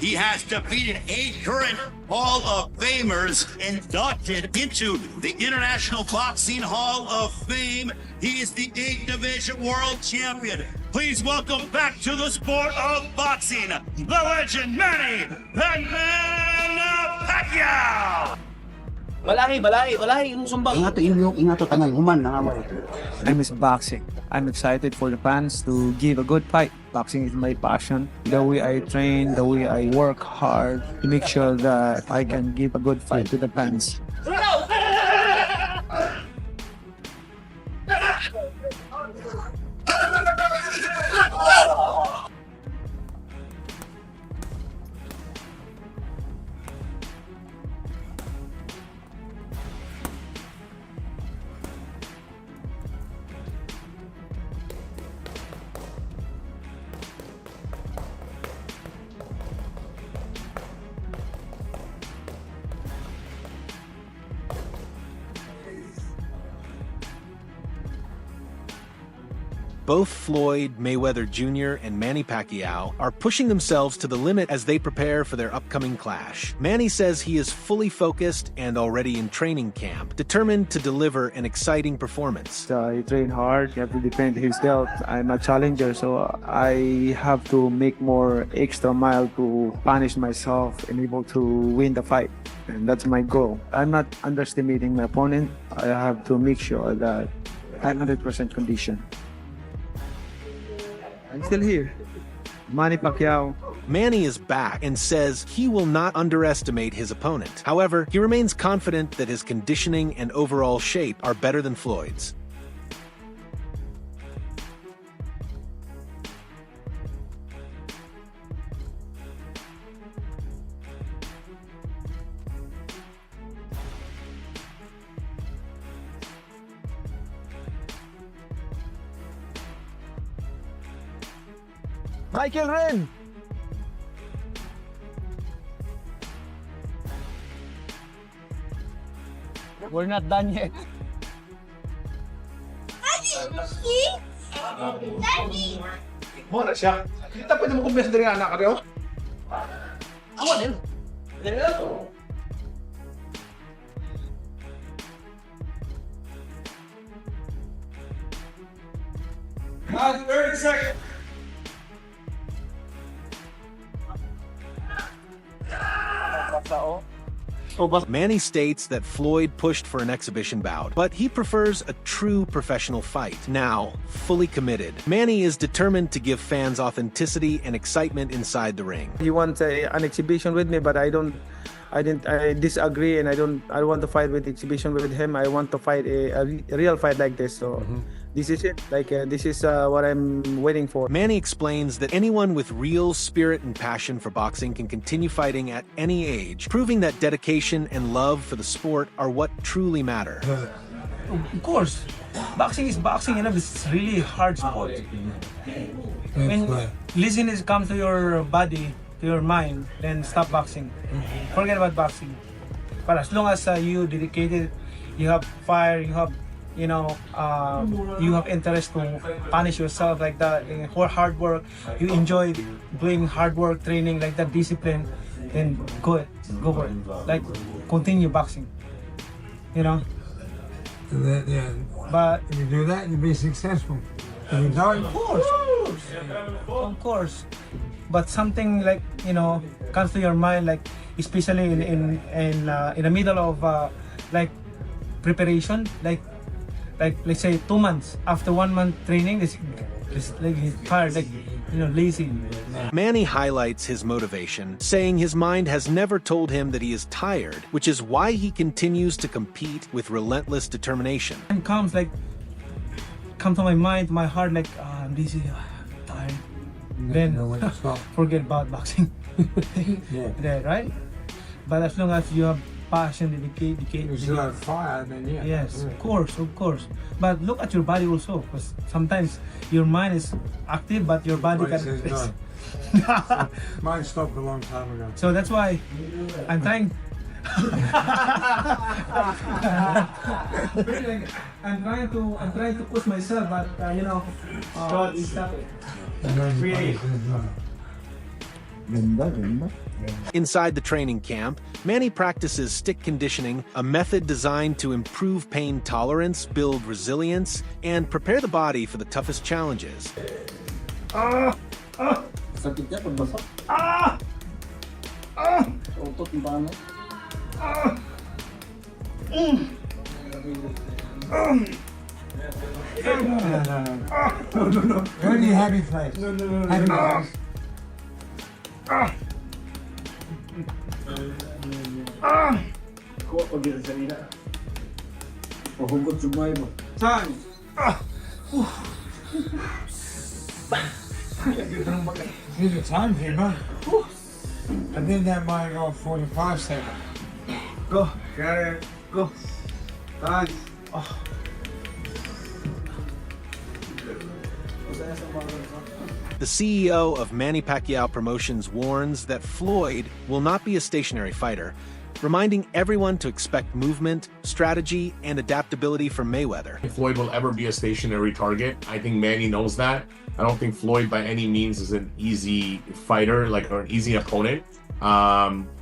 He has defeated 8 current Hall of Famers inducted into the International Boxing Hall of Fame. He is the 8th Division World Champion. Please welcome back to the sport of boxing, the legend Manny Pacquiao! Balahi, yung sumbang. Ingat to tanan human na nga. I miss boxing. I'm excited for the fans to give a good fight. Boxing is my passion. The way I train, the way I work hard to make sure that I can give a good fight to the fans. Both Floyd Mayweather Jr. and Manny Pacquiao are pushing themselves to the limit as they prepare for their upcoming clash. Manny says he is fully focused and already in training camp, determined to deliver an exciting performance. He train hard, he have to defend himself. I'm a challenger, so I have to make more extra mile to punish myself and able to win the fight. And that's my goal. I'm not underestimating my opponent. I have to make sure that I'm 100% conditioned. I'm still here. Manny Pacquiao. Manny is back and says he will not underestimate his opponent. However, he remains confident that his conditioning and overall shape are better than Floyd's. Michael Ren! We're not done yet. Daddy! Mo na siya. Kita pwede mo kumpes dari anak ka rin. Ako din. Last 30 seconds. Manny states that Floyd pushed for an exhibition bout, but he prefers a true professional fight. Now, fully committed, Manny is determined to give fans authenticity and excitement inside the ring. He wants an exhibition with me, but I disagree, and I want to fight with exhibition with him. I want to fight a real fight like this. So this is it. This is what I'm waiting for. Manny explains that anyone with real spirit and passion for boxing can continue fighting at any age, proving that dedication and love for the sport are what truly matter. Of course, boxing is boxing, it's really hard sport. When laziness comes to your body, to your mind, then stop boxing. Forget about boxing. But as long as you dedicated, you have fire, you have you have interest to punish yourself like that, for hard work, you enjoy doing hard work, training like that, discipline, then go for it. Like, continue boxing. But If you do that, you'll be successful. If you don't, of course. But something like comes to your mind, like especially in the middle of like preparation, like let's say 2 months after 1 month training, it's like he's tired, like lazy. Manny highlights his motivation, saying his mind has never told him that he is tired, which is why he continues to compete with relentless determination. And come to my mind, my heart, like I'm lazy, tired. Then forget about boxing. Yeah, right? But as long as you have passion, dedication, you still have fire, then yeah. yes, of course. But look at your body also, because sometimes your mind is active, but your body Mine can. says no. Mine stopped a long time ago. So that's why I'm trying. I'm trying to push myself, but God is stopping. And then Really? mine says no. Inside the training camp, Manny practices stick conditioning, a method designed to improve pain tolerance, build resilience, and prepare the body for the toughest challenges. Sakit niya pag basok. Utot yung paano. No. Only happy place. Happy place. Kuha pag ito sa nila. Pahugot sumay mo. Time. Here's the timekeeper. I did that by about 45 seconds. Go. Got it. Go. Time. The CEO of Manny Pacquiao Promotions warns that Floyd will not be a stationary fighter, reminding everyone to expect movement, strategy, and adaptability from Mayweather. If Floyd will ever be a stationary target, I think Manny knows that. I don't think Floyd by any means is an easy fighter, or an easy opponent.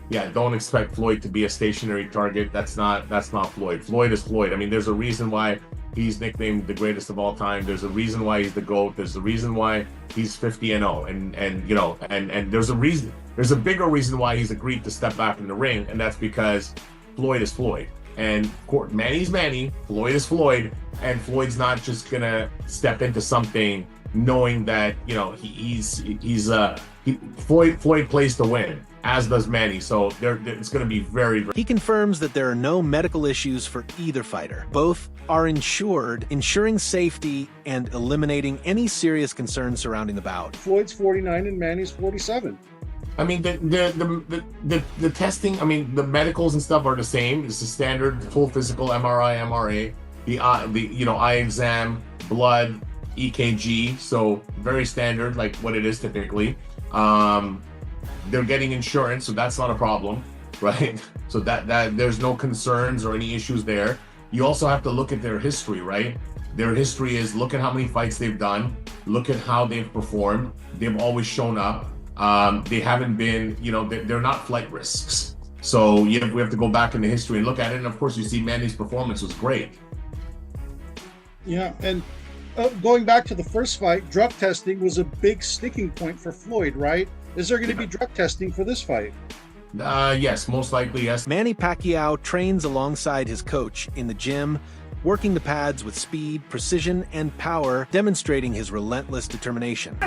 Yeah, don't expect Floyd to be a stationary target. That's not Floyd. Floyd is Floyd. I mean, there's a reason why he's nicknamed the greatest of all time. There's a reason why he's the GOAT. There's a reason why he's 50-0. And there's a reason. There's a bigger reason why he's agreed to step back in the ring, and that's because Floyd is Floyd. And Manny's Manny, Floyd is Floyd, and Floyd's not just gonna step into something knowing that Floyd plays to win, as does Manny. So it's going to be very, very. He confirms that there are no medical issues for either fighter. Both are insured, ensuring safety and eliminating any serious concerns surrounding the bout. Floyd's 49 and Manny's 47. I mean, the testing. I mean, the medicals and stuff are the same. It's the standard full physical, MRI, MRA, the eye exam, blood, EKG. So very standard, like what it is typically. They're getting insurance, so that's not a problem, right? So that there's no concerns or any issues there. You also have to look at their history, right? Their history is, look at how many fights they've done, look at how they've performed. They've always shown up. They haven't been, they're not flight risks. So we have to go back in the history and look at it. And of course, you see Manny's performance was great. Yeah, and going back to the first fight, drug testing was a big sticking point for Floyd, right? Is there going to be drug testing for this fight? Yes, most likely, yes. Manny Pacquiao trains alongside his coach in the gym, working the pads with speed, precision, and power, demonstrating his relentless determination.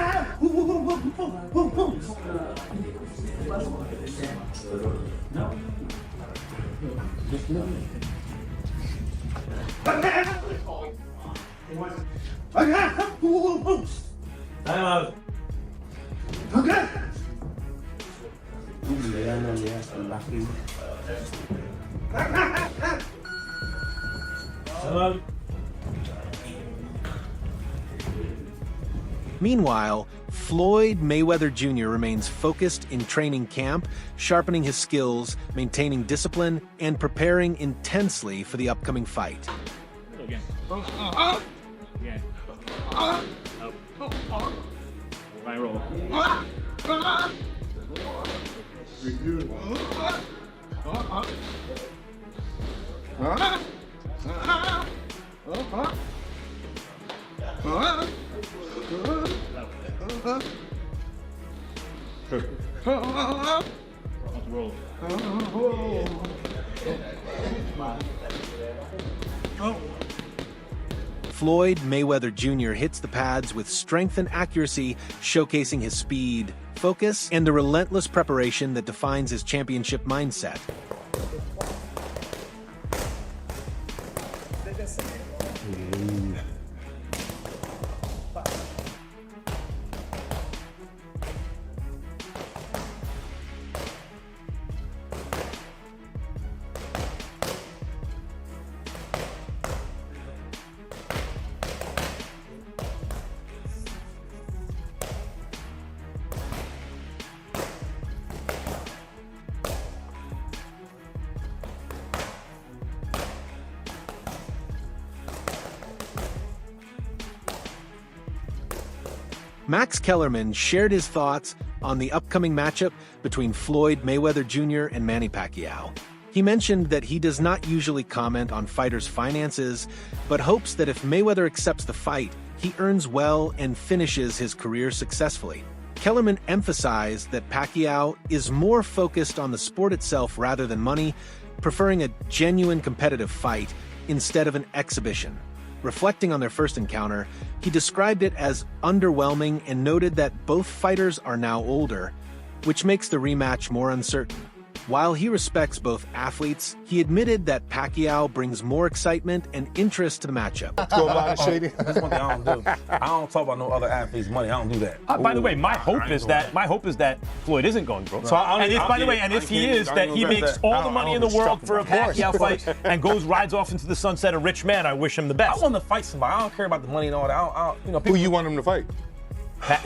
Meanwhile, Floyd Mayweather Jr. remains focused in training camp, sharpening his skills, maintaining discipline, and preparing intensely for the upcoming fight. Again. Again. Up. Right roll. Roll. Floyd Mayweather Jr. hits the pads with strength and accuracy, showcasing his speed, focus, and the relentless preparation that defines his championship mindset. Max Kellerman shared his thoughts on the upcoming matchup between Floyd Mayweather Jr. and Manny Pacquiao. He mentioned that he does not usually comment on fighters' finances, but hopes that if Mayweather accepts the fight, he earns well and finishes his career successfully. Kellerman emphasized that Pacquiao is more focused on the sport itself rather than money, preferring a genuine competitive fight instead of an exhibition. Reflecting on their first encounter, he described it as underwhelming and noted that both fighters are now older, which makes the rematch more uncertain. While he respects both athletes, he admitted that Pacquiao brings more excitement and interest to the matchup. That's one thing I don't do. I don't talk about no other athletes' money. I don't do that. By the way, my hope is that Floyd isn't going broke. So, if he is, that he makes all the money in the world for a Pacquiao fight and rides off into the sunset a rich man. I wish him the best. I want to fight somebody. I don't care about the money and all that. Who you want him to fight?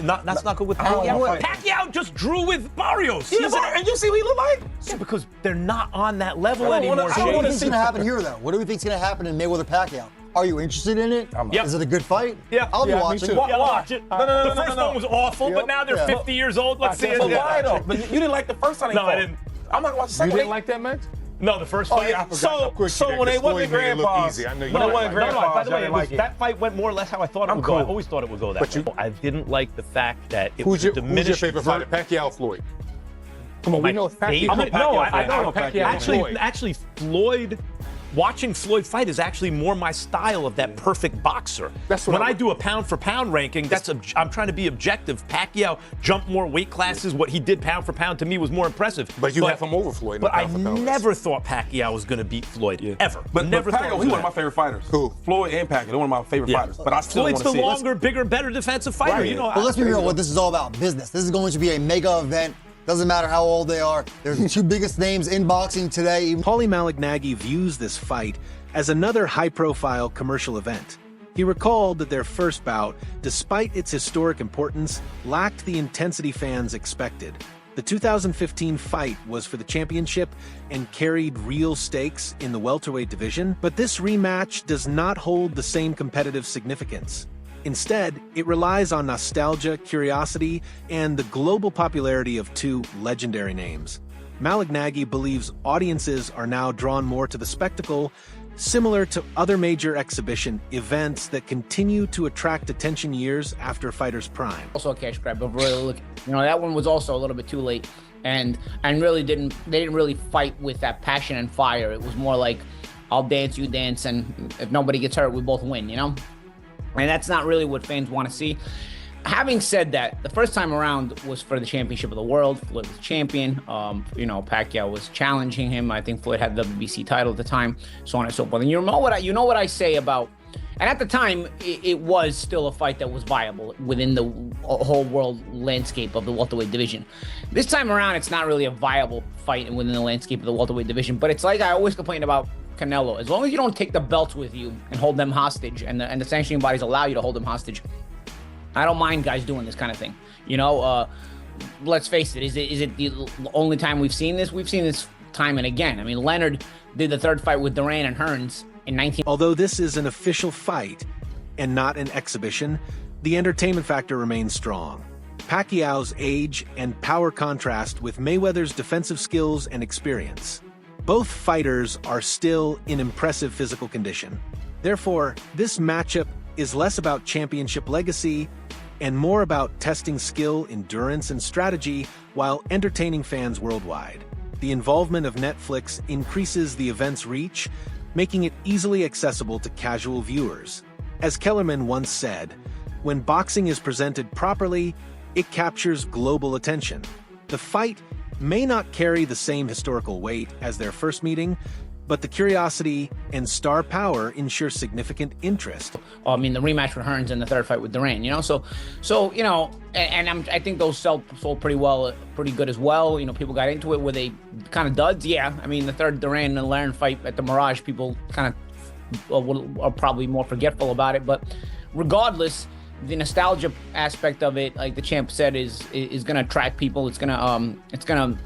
That's not good with Pacquiao. Pacquiao just drew with Barrios. And you see what he look like? Yeah, because they're not on that level anymore. So what do you think's gonna happen here, though? What do we think's gonna happen in Mayweather Pacquiao? Are you interested in it? Yeah. Is it a good fight? Yeah. I'll be watching. Watch it. The first one was awful, but now they're 50 years old. Let's see it. But why though? But you didn't like the first time they fought. I didn't. I'm not gonna watch the second. You didn't like that match? No, the first fight. I forgot. So when they wasn't grandpas, by the way, that fight went more or less how I thought it would go. I always thought it would go that way. I didn't like the fact that it was diminished. Who's your favorite fighter, Pacquiao or Floyd? Come on, we know it's Pacquiao. I know Pacquiao. Actually, Floyd. Watching Floyd fight is actually more my style of that perfect boxer. That's what when I do a pound for pound ranking, I'm trying to be objective. Pacquiao jumped more weight classes. What he did pound for pound to me was more impressive. But you have him over Floyd. But I never thought Pacquiao was going to beat Floyd ever. But never Pacquiao, thought he's one of my favorite fighters. Who? Floyd and Pacquiao, they're one of my favorite fighters. But I still want Floyd's to see the longer, bigger, better defensive fighter. Right. You know. But let's be real. What this is all about, business. This is going to be a mega event. Doesn't matter how old they are. They're the two biggest names in boxing today. Paulie Malignaggi views this fight as another high-profile commercial event. He recalled that their first bout, despite its historic importance, lacked the intensity fans expected. The 2015 fight was for the championship and carried real stakes in the welterweight division, but this rematch does not hold the same competitive significance. Instead, it relies on nostalgia, curiosity, and the global popularity of two legendary names. Malignaggi believes audiences are now drawn more to the spectacle, similar to other major exhibition events that continue to attract attention years after a fighter's prime. Also a cash grab, but really, that one was also a little bit too late, and really they didn't really fight with that passion and fire. It was more like, I'll dance, you dance, and if nobody gets hurt, we both win, And that's not really what fans want to see. Having said that, the first time around was for the championship of the world. Floyd was champion. Pacquiao was challenging him. I think Floyd had the WBC title at the time, so on and so forth. And you know what I say about, and at the time, it was still a fight that was viable within the whole world landscape of the welterweight division. This time around, it's not really a viable fight within the landscape of the welterweight division, but it's like I always complain about Canelo. As long as you don't take the belts with you and hold them hostage, and the sanctioning bodies allow you to hold them hostage, I don't mind guys doing this kind of thing. Let's face it. Is it the only time we've seen this? We've seen this time and again. I mean, Leonard did the third fight with Duran and Hearns in 19. Although this is an official fight and not an exhibition, the entertainment factor remains strong. Pacquiao's age and power contrast with Mayweather's defensive skills and experience. Both fighters are still in impressive physical condition. Therefore, this matchup is less about championship legacy and more about testing skill, endurance, and strategy while entertaining fans worldwide. The involvement of Netflix increases the event's reach, making it easily accessible to casual viewers. As Kellerman once said, when boxing is presented properly, it captures global attention. The fight may not carry the same historical weight as their first meeting, but the curiosity and star power ensure significant interest. I mean, the rematch with Hearns and the third fight with Duran, I think those sold pretty good as well. People got into it. Were they kind of duds? Yeah. I mean, the third Duran and Larin fight at the Mirage, people kind of are probably more forgetful about it. But regardless, the nostalgia aspect of it, like the champ said, is going to attract people. It's going to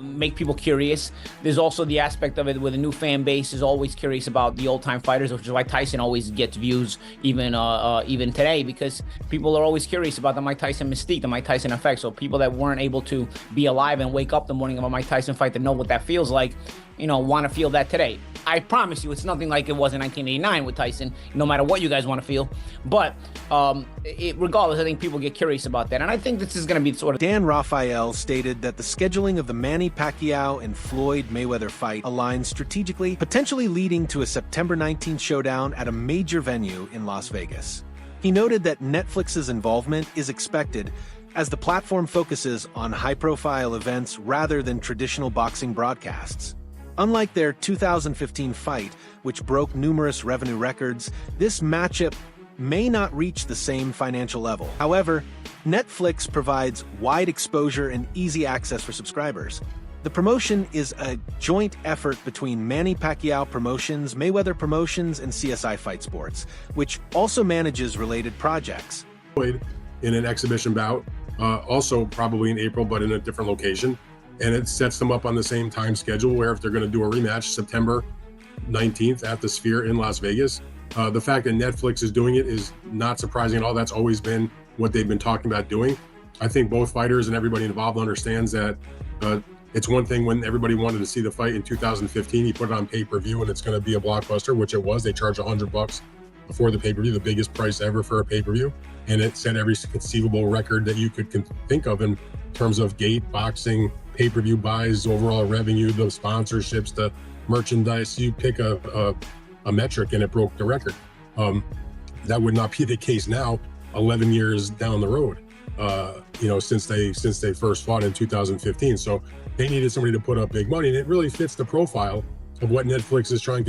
make people curious. There's also the aspect of it where the new fan base is always curious about the old-time fighters, which is why Tyson always gets views even today, because people are always curious about the Mike Tyson mystique, the Mike Tyson effect. So people that weren't able to be alive and wake up the morning of a Mike Tyson fight to know what that feels like, want to feel that today. I promise you, it's nothing like it was in 1989 with Tyson, no matter what you guys want to feel. But regardless, I think people get curious about that. And I think this is going to be sort of... Dan Raphael stated that the scheduling of the Manny Pacquiao and Floyd Mayweather fight aligns strategically, potentially leading to a September 19th showdown at a major venue in Las Vegas. He noted that Netflix's involvement is expected as the platform focuses on high-profile events rather than traditional boxing broadcasts. Unlike their 2015 fight, which broke numerous revenue records, this matchup may not reach the same financial level. However, Netflix provides wide exposure and easy access for subscribers. The promotion is a joint effort between Manny Pacquiao Promotions, Mayweather Promotions, and CSI Fight Sports, which also manages related projects. In an exhibition bout, also probably in April, but in a different location. And it sets them up on the same time schedule where if they're going to do a rematch September 19th at the Sphere in Las Vegas, the fact that Netflix is doing it is not surprising at all. That's always been what they've been talking about doing. I think both fighters and everybody involved understands that it's one thing when everybody wanted to see the fight in 2015, you put it on pay-per-view and it's going to be a blockbuster, which it was. They charged $100 before the pay-per-view, the biggest price ever for a pay-per-view. And it set every conceivable record that you could think of in terms of gate, boxing, pay-per-view buys, overall revenue, the sponsorships, the merchandise. You pick a metric and it broke the record. That would not be the case now, 11 years down the road, since they first fought in 2015. So they needed somebody to put up big money, and it really fits the profile of what Netflix is trying to